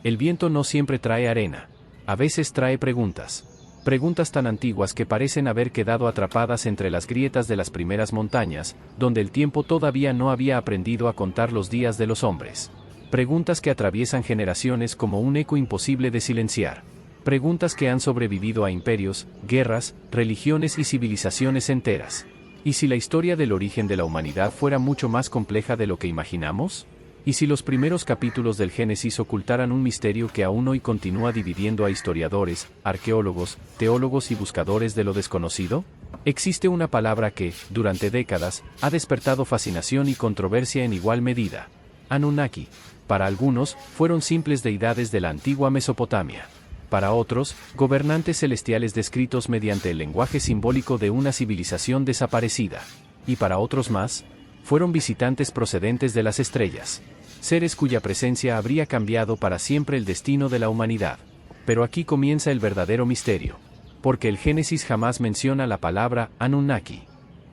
El viento no siempre trae arena. A veces trae preguntas. Preguntas tan antiguas que parecen haber quedado atrapadas entre las grietas de las primeras montañas, donde el tiempo todavía no había aprendido a contar los días de los hombres. Preguntas que atraviesan generaciones como un eco imposible de silenciar. Preguntas que han sobrevivido a imperios, guerras, religiones y civilizaciones enteras. ¿Y si la historia del origen de la humanidad fuera mucho más compleja de lo que imaginamos? ¿Y si los primeros capítulos del Génesis ocultaran un misterio que aún hoy continúa dividiendo a historiadores, arqueólogos, teólogos y buscadores de lo desconocido? Existe una palabra que, durante décadas, ha despertado fascinación y controversia en igual medida. Anunnaki. Para algunos, fueron simples deidades de la antigua Mesopotamia. Para otros, gobernantes celestiales descritos mediante el lenguaje simbólico de una civilización desaparecida. Y para otros más, fueron visitantes procedentes de las estrellas. Seres cuya presencia habría cambiado para siempre el destino de la humanidad. Pero aquí comienza el verdadero misterio. Porque el Génesis jamás menciona la palabra Anunnaki.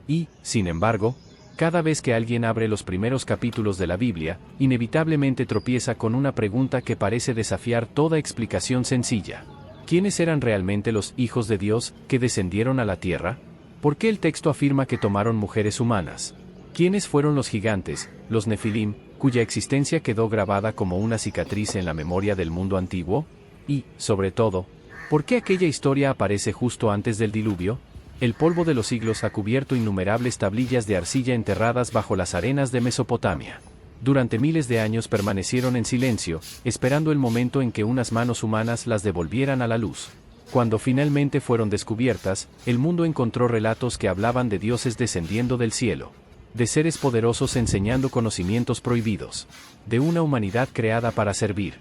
Y, sin embargo, cada vez que alguien abre los primeros capítulos de la Biblia, inevitablemente tropieza con una pregunta que parece desafiar toda explicación sencilla. ¿Quiénes eran realmente los hijos de Dios que descendieron a la tierra? ¿Por qué el texto afirma que tomaron mujeres humanas? ¿Quiénes fueron los gigantes, los Nefilim, cuya existencia quedó grabada como una cicatriz en la memoria del mundo antiguo? Y, sobre todo, ¿por qué aquella historia aparece justo antes del diluvio? El polvo de los siglos ha cubierto innumerables tablillas de arcilla enterradas bajo las arenas de Mesopotamia. Durante miles de años permanecieron en silencio, esperando el momento en que unas manos humanas las devolvieran a la luz. Cuando finalmente fueron descubiertas, el mundo encontró relatos que hablaban de dioses descendiendo del cielo, de seres poderosos enseñando conocimientos prohibidos, de una humanidad creada para servir,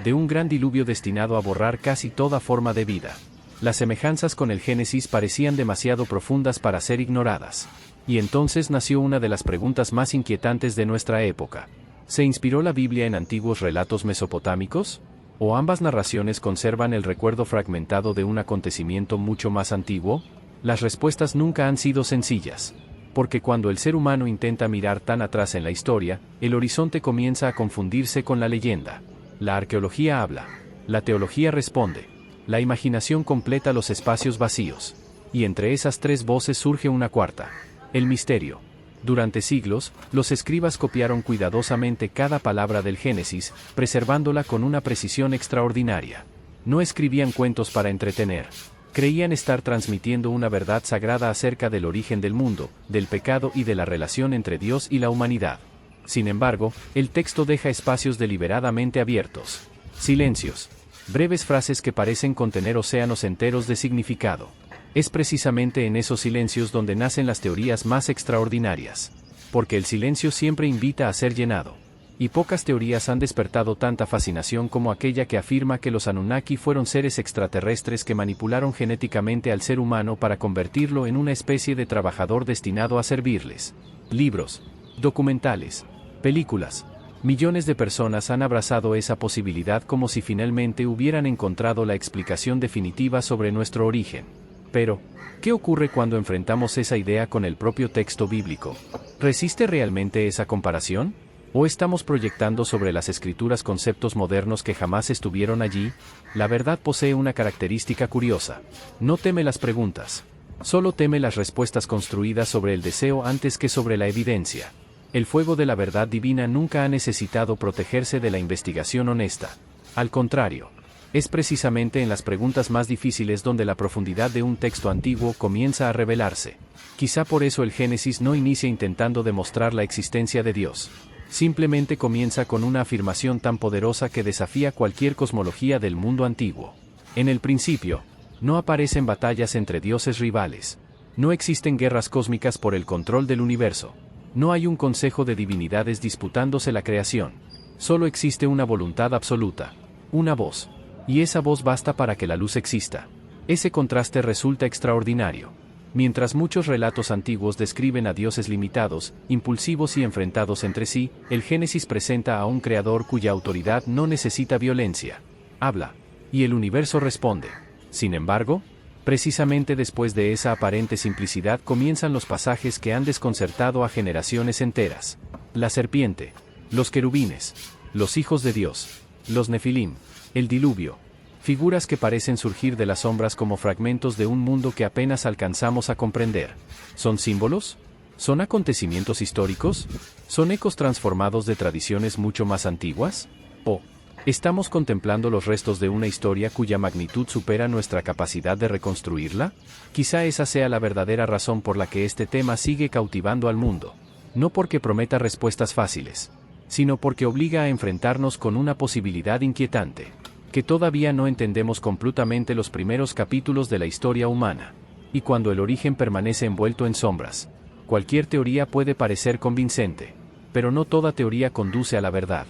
de un gran diluvio destinado a borrar casi toda forma de vida. Las semejanzas con el Génesis parecían demasiado profundas para ser ignoradas. Y entonces nació una de las preguntas más inquietantes de nuestra época. ¿Se inspiró la Biblia en antiguos relatos mesopotámicos? ¿O ambas narraciones conservan el recuerdo fragmentado de un acontecimiento mucho más antiguo? Las respuestas nunca han sido sencillas. Porque cuando el ser humano intenta mirar tan atrás en la historia, el horizonte comienza a confundirse con la leyenda. La arqueología habla. La teología responde. La imaginación completa los espacios vacíos. Y entre esas tres voces surge una cuarta. El misterio. Durante siglos, los escribas copiaron cuidadosamente cada palabra del Génesis, preservándola con una precisión extraordinaria. No escribían cuentos para entretener. Creían estar transmitiendo una verdad sagrada acerca del origen del mundo, del pecado y de la relación entre Dios y la humanidad. Sin embargo, el texto deja espacios deliberadamente abiertos. Silencios. Breves frases que parecen contener océanos enteros de significado. Es precisamente en esos silencios donde nacen las teorías más extraordinarias. Porque el silencio siempre invita a ser llenado. Y pocas teorías han despertado tanta fascinación como aquella que afirma que los Anunnaki fueron seres extraterrestres que manipularon genéticamente al ser humano para convertirlo en una especie de trabajador destinado a servirles. Libros, documentales, películas. Millones de personas han abrazado esa posibilidad como si finalmente hubieran encontrado la explicación definitiva sobre nuestro origen. Pero, ¿qué ocurre cuando enfrentamos esa idea con el propio texto bíblico? ¿Resiste realmente esa comparación? ¿O estamos proyectando sobre las escrituras conceptos modernos que jamás estuvieron allí? La verdad posee una característica curiosa. No teme las preguntas. Solo teme las respuestas construidas sobre el deseo antes que sobre la evidencia. El fuego de la verdad divina nunca ha necesitado protegerse de la investigación honesta. Al contrario, es precisamente en las preguntas más difíciles donde la profundidad de un texto antiguo comienza a revelarse. Quizá por eso el Génesis no inicia intentando demostrar la existencia de Dios. Simplemente comienza con una afirmación tan poderosa que desafía cualquier cosmología del mundo antiguo. En el principio, no aparecen batallas entre dioses rivales. No existen guerras cósmicas por el control del universo. No hay un consejo de divinidades disputándose la creación. Solo existe una voluntad absoluta. Una voz. Y esa voz basta para que la luz exista. Ese contraste resulta extraordinario. Mientras muchos relatos antiguos describen a dioses limitados, impulsivos y enfrentados entre sí, el Génesis presenta a un creador cuya autoridad no necesita violencia. Habla. Y el universo responde. Sin embargo, precisamente después de esa aparente simplicidad comienzan los pasajes que han desconcertado a generaciones enteras. La serpiente, los querubines, los hijos de Dios, los Nefilim. El diluvio. Figuras que parecen surgir de las sombras como fragmentos de un mundo que apenas alcanzamos a comprender. ¿Son símbolos? ¿Son acontecimientos históricos? ¿Son ecos transformados de tradiciones mucho más antiguas? ¿O estamos contemplando los restos de una historia cuya magnitud supera nuestra capacidad de reconstruirla? Quizá esa sea la verdadera razón por la que este tema sigue cautivando al mundo. No porque prometa respuestas fáciles, sino porque obliga a enfrentarnos con una posibilidad inquietante, que todavía no entendemos completamente los primeros capítulos de la historia humana. Y cuando el origen permanece envuelto en sombras, cualquier teoría puede parecer convincente, pero no toda teoría conduce a la verdad.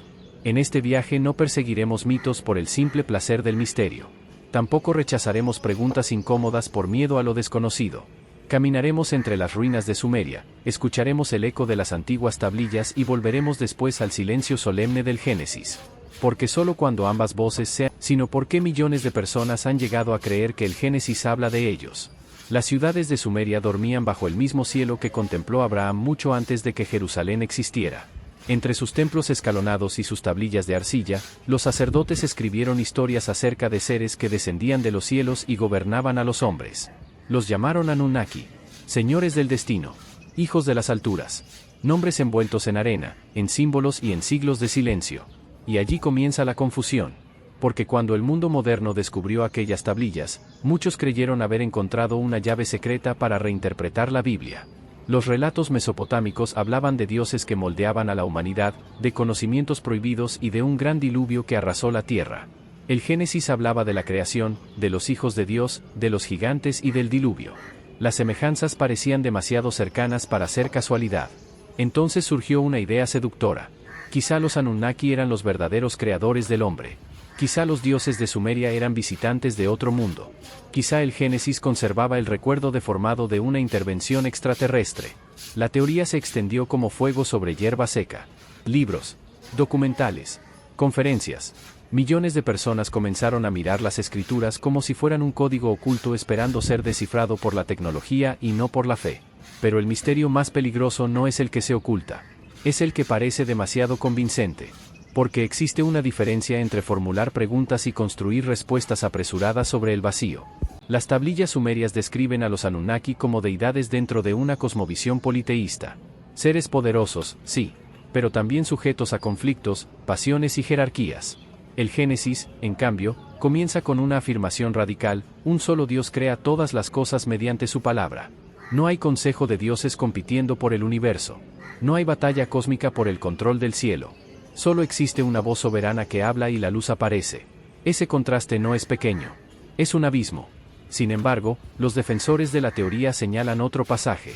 En este viaje no perseguiremos mitos por el simple placer del misterio. Tampoco rechazaremos preguntas incómodas por miedo a lo desconocido. Caminaremos entre las ruinas de Sumeria, escucharemos el eco de las antiguas tablillas y volveremos después al silencio solemne del Génesis. Porque solo cuando ambas voces sean, sino porque millones de personas han llegado a creer que el Génesis habla de ellos. Las ciudades de Sumeria dormían bajo el mismo cielo que contempló Abraham mucho antes de que Jerusalén existiera. Entre sus templos escalonados y sus tablillas de arcilla, los sacerdotes escribieron historias acerca de seres que descendían de los cielos y gobernaban a los hombres. Los llamaron Anunnaki, señores del destino, hijos de las alturas, nombres envueltos en arena, en símbolos y en siglos de silencio. Y allí comienza la confusión, porque cuando el mundo moderno descubrió aquellas tablillas, muchos creyeron haber encontrado una llave secreta para reinterpretar la Biblia. Los relatos mesopotámicos hablaban de dioses que moldeaban a la humanidad, de conocimientos prohibidos y de un gran diluvio que arrasó la tierra. El Génesis hablaba de la creación, de los hijos de Dios, de los gigantes y del diluvio. Las semejanzas parecían demasiado cercanas para ser casualidad. Entonces surgió una idea seductora. Quizá los Anunnaki eran los verdaderos creadores del hombre. Quizá los dioses de Sumeria eran visitantes de otro mundo. Quizá el Génesis conservaba el recuerdo deformado de una intervención extraterrestre. La teoría se extendió como fuego sobre hierba seca. Libros, documentales, conferencias. Millones de personas comenzaron a mirar las escrituras como si fueran un código oculto esperando ser descifrado por la tecnología y no por la fe. Pero el misterio más peligroso no es el que se oculta. Es el que parece demasiado convincente. Porque existe una diferencia entre formular preguntas y construir respuestas apresuradas sobre el vacío. Las tablillas sumerias describen a los Anunnaki como deidades dentro de una cosmovisión politeísta. Seres poderosos, sí, pero también sujetos a conflictos, pasiones y jerarquías. El Génesis, en cambio, comienza con una afirmación radical: un solo Dios crea todas las cosas mediante su palabra. No hay consejo de dioses compitiendo por el universo. No hay batalla cósmica por el control del cielo. Solo existe una voz soberana que habla y la luz aparece. Ese contraste no es pequeño. Es un abismo. Sin embargo, los defensores de la teoría señalan otro pasaje.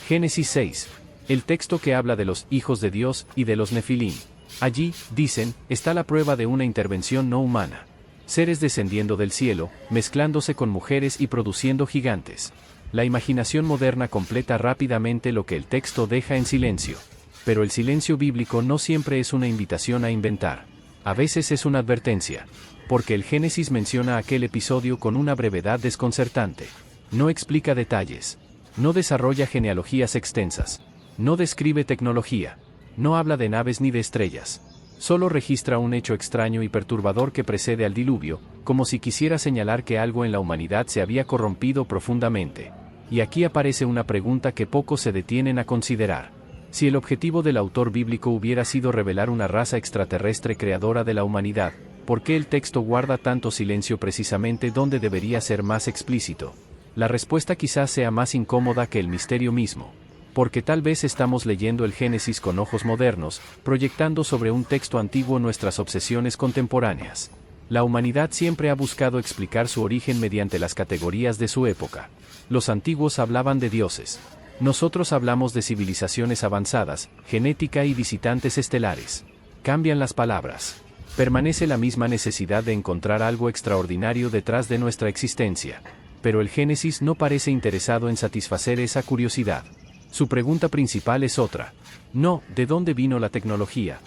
Génesis 6. El texto que habla de los hijos de Dios y de los Nefilim. Allí, dicen, está la prueba de una intervención no humana. Seres descendiendo del cielo, mezclándose con mujeres y produciendo gigantes. La imaginación moderna completa rápidamente lo que el texto deja en silencio. Pero el silencio bíblico no siempre es una invitación a inventar. A veces es una advertencia. Porque el Génesis menciona aquel episodio con una brevedad desconcertante. No explica detalles. No desarrolla genealogías extensas. No describe tecnología. No habla de naves ni de estrellas. Solo registra un hecho extraño y perturbador que precede al diluvio, como si quisiera señalar que algo en la humanidad se había corrompido profundamente. Y aquí aparece una pregunta que pocos se detienen a considerar. Si el objetivo del autor bíblico hubiera sido revelar una raza extraterrestre creadora de la humanidad, ¿por qué el texto guarda tanto silencio precisamente donde debería ser más explícito? La respuesta quizás sea más incómoda que el misterio mismo. Porque tal vez estamos leyendo el Génesis con ojos modernos, proyectando sobre un texto antiguo nuestras obsesiones contemporáneas. La humanidad siempre ha buscado explicar su origen mediante las categorías de su época. Los antiguos hablaban de dioses. Nosotros hablamos de civilizaciones avanzadas, genética y visitantes estelares. Cambian las palabras. Permanece la misma necesidad de encontrar algo extraordinario detrás de nuestra existencia. Pero el Génesis no parece interesado en satisfacer esa curiosidad. Su pregunta principal es otra. No, ¿de dónde vino la tecnología?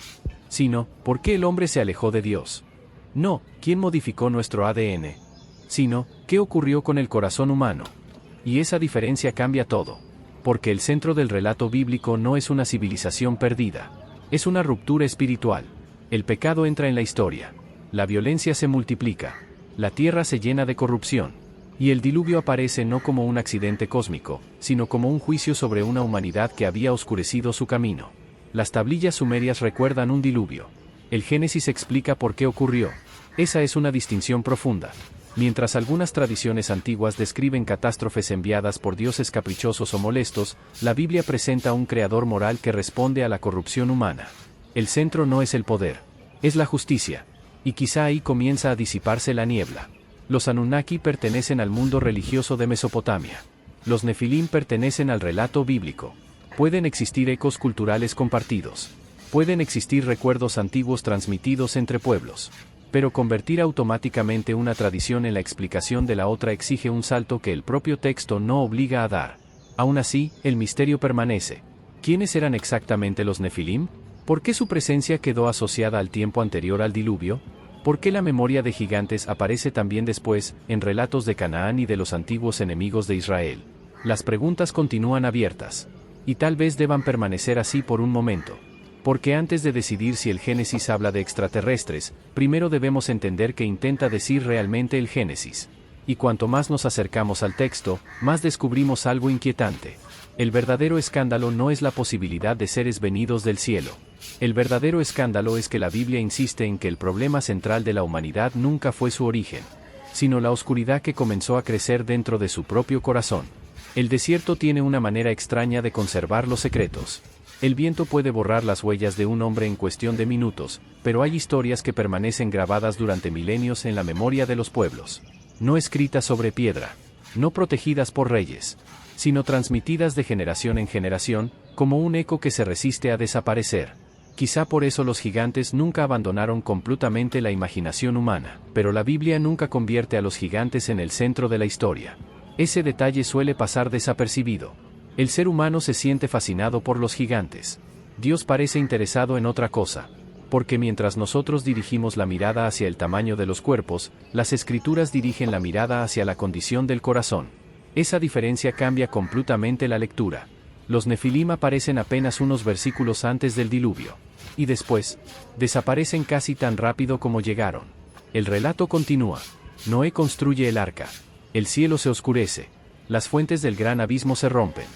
Sino, ¿por qué el hombre se alejó de Dios? No, ¿quién modificó nuestro ADN? Sino, ¿qué ocurrió con el corazón humano? Y esa diferencia cambia todo. Porque el centro del relato bíblico no es una civilización perdida. Es una ruptura espiritual. El pecado entra en la historia. La violencia se multiplica. La tierra se llena de corrupción. Y el diluvio aparece no como un accidente cósmico, sino como un juicio sobre una humanidad que había oscurecido su camino. Las tablillas sumerias recuerdan un diluvio. El Génesis explica por qué ocurrió. Esa es una distinción profunda. Mientras algunas tradiciones antiguas describen catástrofes enviadas por dioses caprichosos o molestos, la Biblia presenta un creador moral que responde a la corrupción humana. El centro no es el poder, es la justicia. Y quizá ahí comienza a disiparse la niebla. Los Anunnaki pertenecen al mundo religioso de Mesopotamia. Los Nefilim pertenecen al relato bíblico. Pueden existir ecos culturales compartidos. Pueden existir recuerdos antiguos transmitidos entre pueblos. Pero convertir automáticamente una tradición en la explicación de la otra exige un salto que el propio texto no obliga a dar. Aún así, el misterio permanece. ¿Quiénes eran exactamente los Nefilim? ¿Por qué su presencia quedó asociada al tiempo anterior al diluvio? ¿Por qué la memoria de gigantes aparece también después, en relatos de Canaán y de los antiguos enemigos de Israel? Las preguntas continúan abiertas. Y tal vez deban permanecer así por un momento. Porque antes de decidir si el Génesis habla de extraterrestres, primero debemos entender qué intenta decir realmente el Génesis. Y cuanto más nos acercamos al texto, más descubrimos algo inquietante. El verdadero escándalo no es la posibilidad de seres venidos del cielo. El verdadero escándalo es que la Biblia insiste en que el problema central de la humanidad nunca fue su origen, sino la oscuridad que comenzó a crecer dentro de su propio corazón. El desierto tiene una manera extraña de conservar los secretos. El viento puede borrar las huellas de un hombre en cuestión de minutos, pero hay historias que permanecen grabadas durante milenios en la memoria de los pueblos. No escritas sobre piedra, no protegidas por reyes, sino transmitidas de generación en generación, como un eco que se resiste a desaparecer. Quizá por eso los gigantes nunca abandonaron completamente la imaginación humana, pero la Biblia nunca convierte a los gigantes en el centro de la historia. Ese detalle suele pasar desapercibido. El ser humano se siente fascinado por los gigantes. Dios parece interesado en otra cosa. Porque mientras nosotros dirigimos la mirada hacia el tamaño de los cuerpos, las escrituras dirigen la mirada hacia la condición del corazón. Esa diferencia cambia completamente la lectura. Los Nefilim aparecen apenas unos versículos antes del diluvio. Y después, desaparecen casi tan rápido como llegaron. El relato continúa. Noé construye el arca. El cielo se oscurece. Las fuentes del gran abismo se rompen.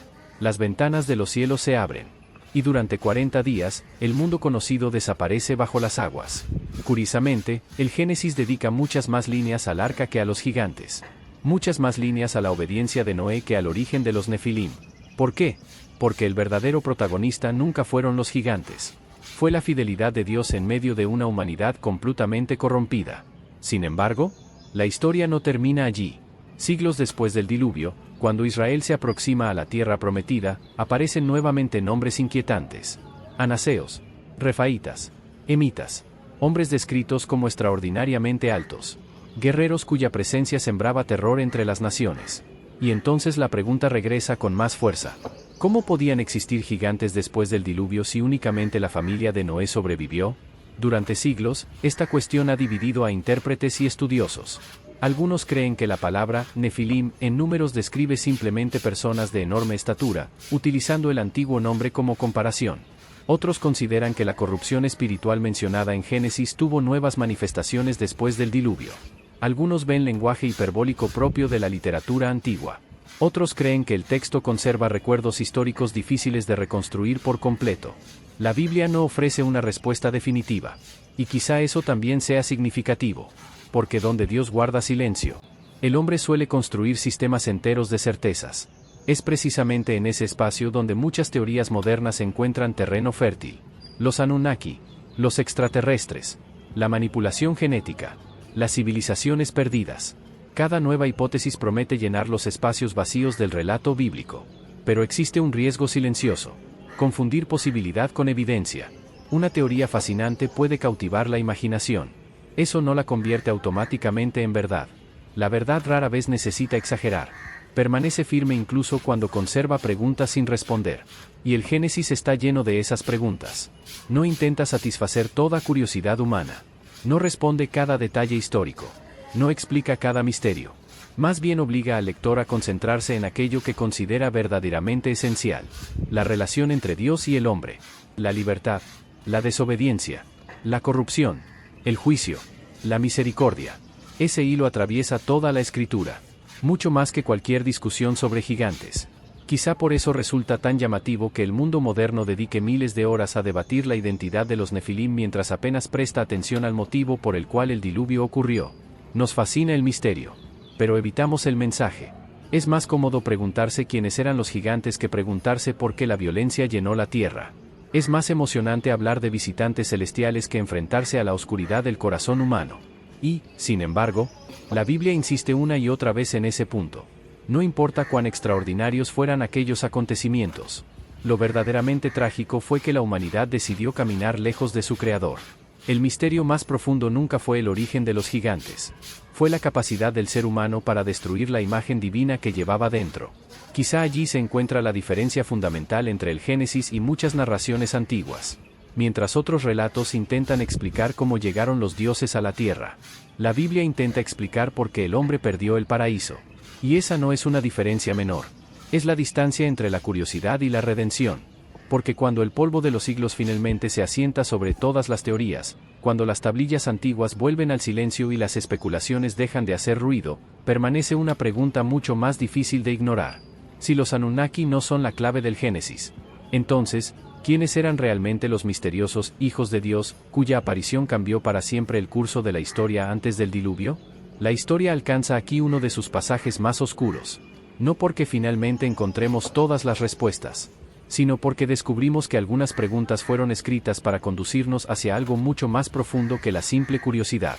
Las ventanas de los cielos se abren. Y durante 40 días, el mundo conocido desaparece bajo las aguas. Curiosamente, el Génesis dedica muchas más líneas al arca que a los gigantes. Muchas más líneas a la obediencia de Noé que al origen de los Nefilim. ¿Por qué? Porque el verdadero protagonista nunca fueron los gigantes. Fue la fidelidad de Dios en medio de una humanidad completamente corrompida. Sin embargo, la historia no termina allí. Siglos después del diluvio, cuando Israel se aproxima a la tierra prometida, aparecen nuevamente nombres inquietantes. Anaseos, Refaitas, Emitas, hombres descritos como extraordinariamente altos. Guerreros cuya presencia sembraba terror entre las naciones. Y entonces la pregunta regresa con más fuerza. ¿Cómo podían existir gigantes después del diluvio si únicamente la familia de Noé sobrevivió? Durante siglos, esta cuestión ha dividido a intérpretes y estudiosos. Algunos creen que la palabra Nefilim en números describe simplemente personas de enorme estatura, utilizando el antiguo nombre como comparación. Otros consideran que la corrupción espiritual mencionada en Génesis tuvo nuevas manifestaciones después del diluvio. Algunos ven lenguaje hiperbólico propio de la literatura antigua. Otros creen que el texto conserva recuerdos históricos difíciles de reconstruir por completo. La Biblia no ofrece una respuesta definitiva. Y quizá eso también sea significativo. Porque donde Dios guarda silencio, el hombre suele construir sistemas enteros de certezas. Es precisamente en ese espacio donde muchas teorías modernas encuentran terreno fértil. Los Anunnaki, los extraterrestres, la manipulación genética, las civilizaciones perdidas. Cada nueva hipótesis promete llenar los espacios vacíos del relato bíblico. Pero existe un riesgo silencioso: confundir posibilidad con evidencia. Una teoría fascinante puede cautivar la imaginación. Eso no la convierte automáticamente en verdad. La verdad rara vez necesita exagerar. Permanece firme incluso cuando conserva preguntas sin responder. Y el Génesis está lleno de esas preguntas. No intenta satisfacer toda curiosidad humana. No responde cada detalle histórico. No explica cada misterio. Más bien obliga al lector a concentrarse en aquello que considera verdaderamente esencial: la relación entre Dios y el hombre, la libertad, la desobediencia, la corrupción, el juicio. La misericordia. Ese hilo atraviesa toda la escritura. Mucho más que cualquier discusión sobre gigantes. Quizá por eso resulta tan llamativo que el mundo moderno dedique miles de horas a debatir la identidad de los Nefilim mientras apenas presta atención al motivo por el cual el diluvio ocurrió. Nos fascina el misterio. Pero evitamos el mensaje. Es más cómodo preguntarse quiénes eran los gigantes que preguntarse por qué la violencia llenó la tierra. Es más emocionante hablar de visitantes celestiales que enfrentarse a la oscuridad del corazón humano. Y, sin embargo, la Biblia insiste una y otra vez en ese punto. No importa cuán extraordinarios fueran aquellos acontecimientos. Lo verdaderamente trágico fue que la humanidad decidió caminar lejos de su Creador. El misterio más profundo nunca fue el origen de los gigantes. Fue la capacidad del ser humano para destruir la imagen divina que llevaba dentro. Quizá allí se encuentra la diferencia fundamental entre el Génesis y muchas narraciones antiguas. Mientras otros relatos intentan explicar cómo llegaron los dioses a la tierra, la Biblia intenta explicar por qué el hombre perdió el paraíso. Y esa no es una diferencia menor. Es la distancia entre la curiosidad y la redención. Porque cuando el polvo de los siglos finalmente se asienta sobre todas las teorías, cuando las tablillas antiguas vuelven al silencio y las especulaciones dejan de hacer ruido, permanece una pregunta mucho más difícil de ignorar. Si los Anunnaki no son la clave del Génesis, entonces, ¿quiénes eran realmente los misteriosos hijos de Dios, cuya aparición cambió para siempre el curso de la historia antes del diluvio? La historia alcanza aquí uno de sus pasajes más oscuros. No porque finalmente encontremos todas las respuestas, sino porque descubrimos que algunas preguntas fueron escritas para conducirnos hacia algo mucho más profundo que la simple curiosidad.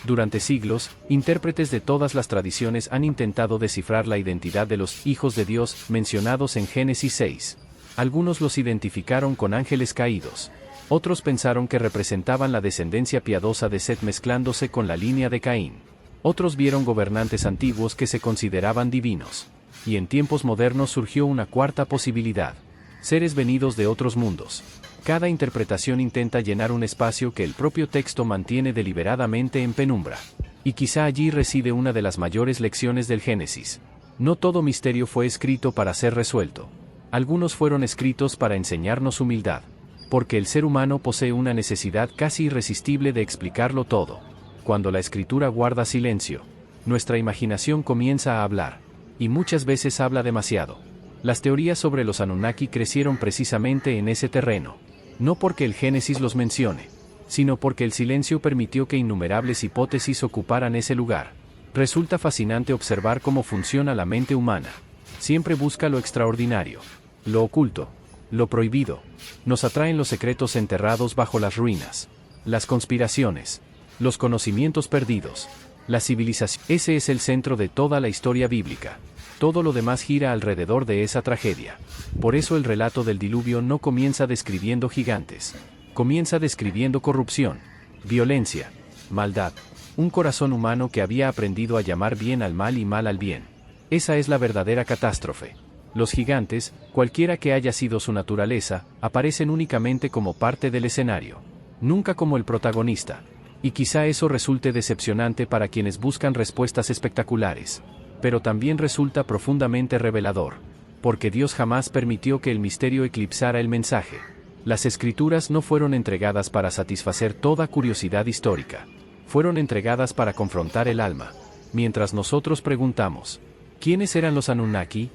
Durante siglos, intérpretes de todas las tradiciones han intentado descifrar la identidad de los hijos de Dios mencionados en Génesis 6. Algunos los identificaron con ángeles caídos. Otros pensaron que representaban la descendencia piadosa de Set mezclándose con la línea de Caín. Otros vieron gobernantes antiguos que se consideraban divinos. Y en tiempos modernos surgió una cuarta posibilidad. Seres venidos de otros mundos. Cada interpretación intenta llenar un espacio que el propio texto mantiene deliberadamente en penumbra. Y quizá allí reside una de las mayores lecciones del Génesis. No todo misterio fue escrito para ser resuelto. Algunos fueron escritos para enseñarnos humildad. Porque el ser humano posee una necesidad casi irresistible de explicarlo todo. Cuando la escritura guarda silencio, nuestra imaginación comienza a hablar. Y muchas veces habla demasiado. Las teorías sobre los Anunnaki crecieron precisamente en ese terreno. No porque el Génesis los mencione, sino porque el silencio permitió que innumerables hipótesis ocuparan ese lugar. Resulta fascinante observar cómo funciona la mente humana. Siempre busca lo extraordinario, lo oculto, lo prohibido. Nos atraen los secretos enterrados bajo las ruinas, las conspiraciones, los conocimientos perdidos, la civilización. Ese es el centro de toda la historia bíblica. Todo lo demás gira alrededor de esa tragedia. Por eso el relato del diluvio no comienza describiendo gigantes. Comienza describiendo corrupción, violencia, maldad. Un corazón humano que había aprendido a llamar bien al mal y mal al bien. Esa es la verdadera catástrofe. Los gigantes, cualquiera que haya sido su naturaleza, aparecen únicamente como parte del escenario. Nunca como el protagonista. Y quizá eso resulte decepcionante para quienes buscan respuestas espectaculares. Pero también resulta profundamente revelador, porque Dios jamás permitió que el misterio eclipsara el mensaje. Las escrituras no fueron entregadas para satisfacer toda curiosidad histórica. Fueron entregadas para confrontar el alma. Mientras nosotros preguntamos, ¿quiénes eran los Anunnaki?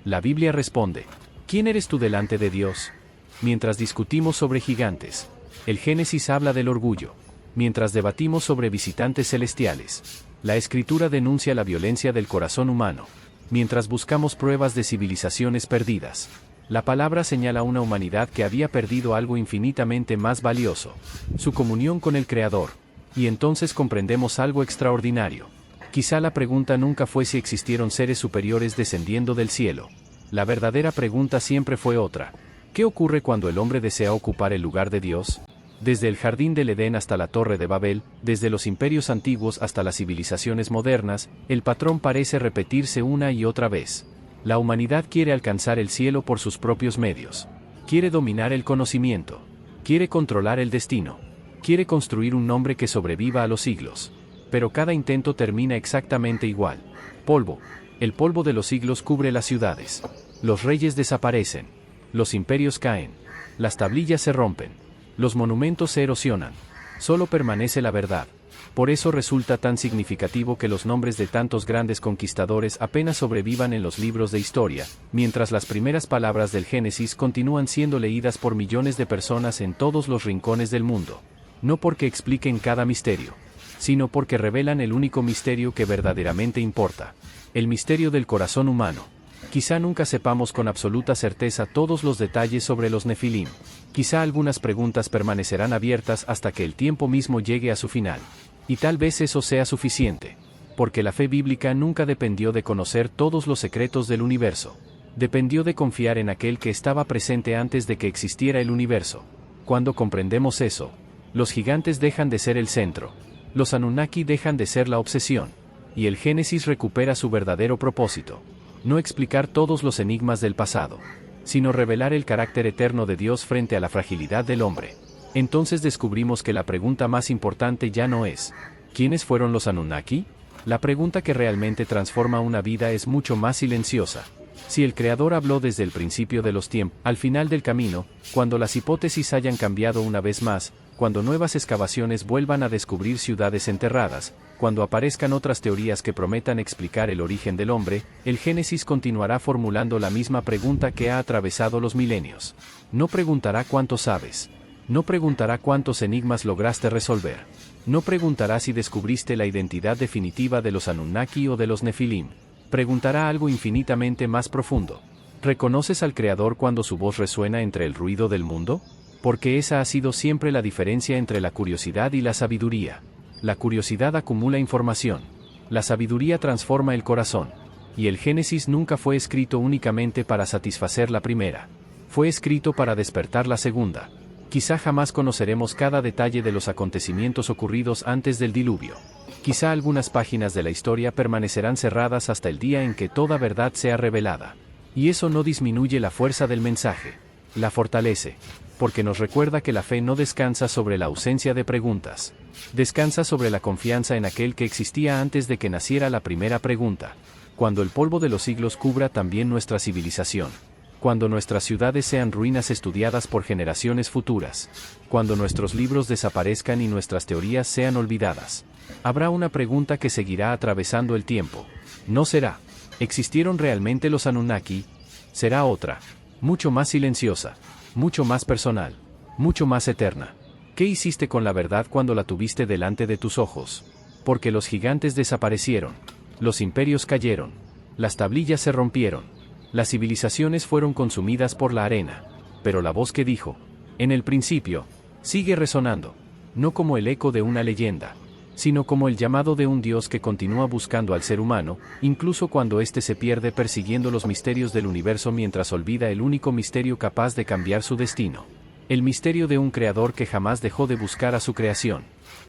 La Biblia responde, ¿quién eres tú delante de Dios? Mientras discutimos sobre gigantes, el Génesis habla del orgullo. Mientras debatimos sobre visitantes celestiales, la Escritura denuncia la violencia del corazón humano. Mientras buscamos pruebas de civilizaciones perdidas, la palabra señala una humanidad que había perdido algo infinitamente más valioso, su comunión con el Creador. Y entonces comprendemos algo extraordinario. Quizá la pregunta nunca fue si existieron seres superiores descendiendo del cielo. La verdadera pregunta siempre fue otra. ¿Qué ocurre cuando el hombre desea ocupar el lugar de Dios? Desde el jardín del Edén hasta la Torre de Babel, desde los imperios antiguos hasta las civilizaciones modernas, el patrón parece repetirse una y otra vez. La humanidad quiere alcanzar el cielo por sus propios medios. Quiere dominar el conocimiento. Quiere controlar el destino. Quiere construir un nombre que sobreviva a los siglos. Pero cada intento termina exactamente igual. Polvo. El polvo de los siglos cubre las ciudades. Los reyes desaparecen. Los imperios caen. Las tablillas se rompen. Los monumentos se erosionan. Solo permanece la verdad. Por eso resulta tan significativo que los nombres de tantos grandes conquistadores apenas sobrevivan en los libros de historia, mientras las primeras palabras del Génesis continúan siendo leídas por millones de personas en todos los rincones del mundo. No porque expliquen cada misterio, sino porque revelan el único misterio que verdaderamente importa: el misterio del corazón humano. Quizá nunca sepamos con absoluta certeza todos los detalles sobre los Nefilim. Quizá algunas preguntas permanecerán abiertas hasta que el tiempo mismo llegue a su final. Y tal vez eso sea suficiente, porque la fe bíblica nunca dependió de conocer todos los secretos del universo. Dependió de confiar en aquel que estaba presente antes de que existiera el universo. Cuando comprendemos eso, los gigantes dejan de ser el centro, los Anunnaki dejan de ser la obsesión, y el Génesis recupera su verdadero propósito: no explicar todos los enigmas del pasado, sino revelar el carácter eterno de Dios frente a la fragilidad del hombre. Entonces descubrimos que la pregunta más importante ya no es ¿quiénes fueron los Anunnaki? La pregunta que realmente transforma una vida es mucho más silenciosa. Si el Creador habló desde el principio de los tiempos, al final del camino, cuando las hipótesis hayan cambiado una vez más, cuando nuevas excavaciones vuelvan a descubrir ciudades enterradas, cuando aparezcan otras teorías que prometan explicar el origen del hombre, el Génesis continuará formulando la misma pregunta que ha atravesado los milenios. No preguntará cuánto sabes. No preguntará cuántos enigmas lograste resolver. No preguntará si descubriste la identidad definitiva de los Anunnaki o de los Nefilim. Preguntará algo infinitamente más profundo. ¿Reconoces al Creador cuando su voz resuena entre el ruido del mundo? Porque esa ha sido siempre la diferencia entre la curiosidad y la sabiduría. La curiosidad acumula información. La sabiduría transforma el corazón. Y el Génesis nunca fue escrito únicamente para satisfacer la primera. Fue escrito para despertar la segunda. Quizá jamás conoceremos cada detalle de los acontecimientos ocurridos antes del diluvio. Quizá algunas páginas de la historia permanecerán cerradas hasta el día en que toda verdad sea revelada. Y eso no disminuye la fuerza del mensaje. La fortalece, porque nos recuerda que la fe no descansa sobre la ausencia de preguntas. Descansa sobre la confianza en aquel que existía antes de que naciera la primera pregunta. Cuando el polvo de los siglos cubra también nuestra civilización. Cuando nuestras ciudades sean ruinas estudiadas por generaciones futuras. Cuando nuestros libros desaparezcan y nuestras teorías sean olvidadas. Habrá una pregunta que seguirá atravesando el tiempo. No será ¿existieron realmente los Anunnaki? Será otra, mucho más silenciosa, mucho más personal, mucho más eterna. ¿Qué hiciste con la verdad cuando la tuviste delante de tus ojos? Porque los gigantes desaparecieron, los imperios cayeron, las tablillas se rompieron. Las civilizaciones fueron consumidas por la arena, pero la voz que dijo, en el principio, sigue resonando, no como el eco de una leyenda, sino como el llamado de un Dios que continúa buscando al ser humano, incluso cuando éste se pierde persiguiendo los misterios del universo mientras olvida el único misterio capaz de cambiar su destino. El misterio de un creador que jamás dejó de buscar a su creación.